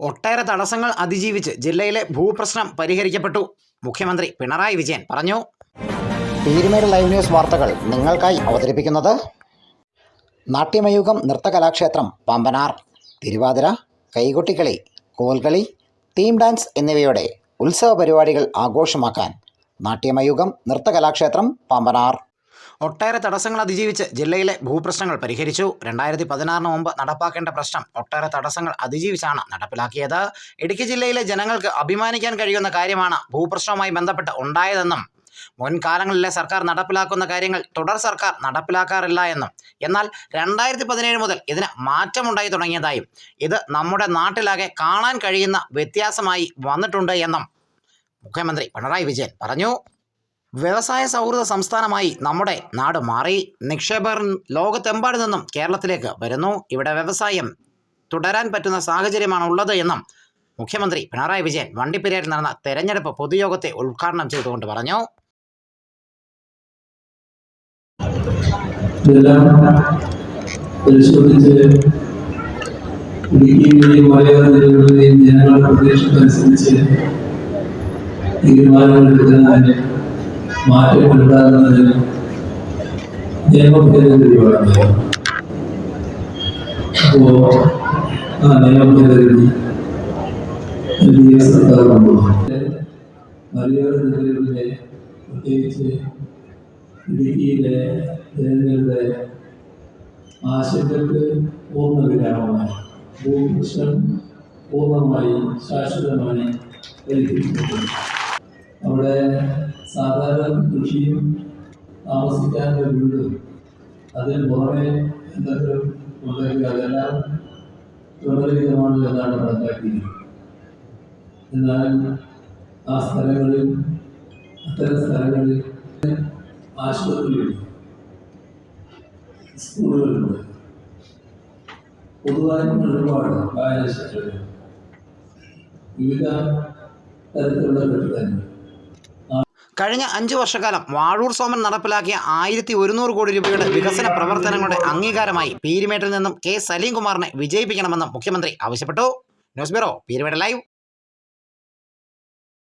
ഒട്ടേറെ തടസ്സങ്ങൾ അതിജീവിച്ച് ജില്ലയിലെ ഭൂപ്രശ്നം പരിഹരിക്കപ്പെട്ടു. മുഖ്യമന്ത്രി പിണറായി വിജയൻ പറഞ്ഞു. പീരുമേട് ലൈവ് ന്യൂസ് വാർത്തകൾ നിങ്ങൾക്കായി അവതരിപ്പിക്കുന്നത് നാട്യമയൂകം നൃത്തകലാക്ഷേത്രം പാമ്പനാർ. തിരുവാതിര, കൈകൊട്ടിക്കളി, കോൽകളി, തീം ഡാൻസ് എന്നിവയുടെ ഉത്സവ പരിപാടികൾ ആഘോഷമാക്കാൻ നാട്യമയൂകം നൃത്തകലാക്ഷേത്രം പാമ്പനാർ. ഒട്ടേറെ തടസ്സങ്ങൾ അതിജീവിച്ച് ജില്ലയിലെ ഭൂപ്രശ്നങ്ങൾ പരിഹരിച്ചു. 2016 മുമ്പ് നടപ്പാക്കേണ്ട പ്രശ്നം ഒട്ടേറെ തടസ്സങ്ങൾ അതിജീവിച്ചാണ് നടപ്പിലാക്കിയത്. ഇടുക്കി ജില്ലയിലെ ജനങ്ങൾക്ക് അഭിമാനിക്കാൻ കഴിയുന്ന കാര്യമാണ് ഭൂപ്രശ്നവുമായി ബന്ധപ്പെട്ട് ഉണ്ടായതെന്നും മുൻകാലങ്ങളിലെ സർക്കാർ നടപ്പിലാക്കുന്ന കാര്യങ്ങൾ തുടർ സർക്കാർ നടപ്പിലാക്കാറില്ല എന്നും, എന്നാൽ 2017 മുതൽ ഇതിന് മാറ്റമുണ്ടായി തുടങ്ങിയതായും ഇത് നമ്മുടെ നാട്ടിലാകെ കാണാൻ കഴിയുന്ന വ്യത്യാസമായി വന്നിട്ടുണ്ട് എന്നും മുഖ്യമന്ത്രി പിണറായി വിജയൻ പറഞ്ഞു. വ്യവസായ സൗഹൃദ സംസ്ഥാനമായി നമ്മുടെ നാട് മാറി. നിക്ഷേപകർ ലോകത്തെമ്പാടും നിന്നും കേരളത്തിലേക്ക് വരുന്നു. ഇവിടെ വ്യവസായം തുടരാൻ പറ്റുന്ന സാഹചര്യമാണ് ഉള്ളത് എന്നും മുഖ്യമന്ത്രി പിണറായി വിജയൻ വണ്ടിപ്പെരിയാറിൽ നടന്ന തെരഞ്ഞെടുപ്പ് പൊതുയോഗത്തെ ഉദ്ഘാടനം ചെയ്തുകൊണ്ട് പറഞ്ഞു. ജനങ്ങളുടെ പ്രതീക്ഷക്കനുസരിച്ച് തീരുമാനങ്ങളെടുക്കുന്നതിന് മാറ്റമുണ്ടാകുന്നതിന് നിയമഭേദഗതിയാണ്. അപ്പോൾ ആ നിയമഭേദഗതി സർക്കാർ കൊണ്ടുപോകും. മലയോര ജില്ലകളിലെ പ്രത്യേകിച്ച് ഇടുക്കിയിലെ ജനങ്ങളുടെ ആശങ്കക്ക് പൂർണ്ണ വിരാമമായി ഭൂപ്രശ്നം പൂർണ്ണമായി ശാശ്വതമായി പരിഹരിക്കപ്പെട്ടു. അവിടെ സാധാരണ കൃഷിയും താമസിക്കാനുള്ള വീട് അതിന് പുറമെ എന്തെങ്കിലും ഉണ്ടെങ്കിൽ അതെല്ലാം തുടർവിധമാണ് എന്നാണ് കണക്കാക്കിയത്. എന്നാൽ ആ സ്ഥലങ്ങളിൽ അത്തരം സ്ഥലങ്ങളിൽ ആശുപത്രികളുണ്ട്, സ്കൂളുകളുണ്ട്, പൊതുവായിട്ടുള്ള ഒരുപാട് വായനശാലകൾ, വിവിധ തരത്തിലുള്ള കെട്ടിടങ്ങൾ. കഴിഞ്ഞ 5 വർഷക്കാലം വാഴൂർ സോമൻ നടപ്പിലാക്കിയ 1100 കോടി രൂപയുടെ വികസന പ്രവർത്തനങ്ങളുടെ അംഗീകാരമായി പീരുമേട്ടിൽ നിന്നും കെ സലീം കുമാറിനെ വിജയിപ്പിക്കണമെന്നും മുഖ്യമന്ത്രി ആവശ്യപ്പെട്ടു. News bureau, Peermade live.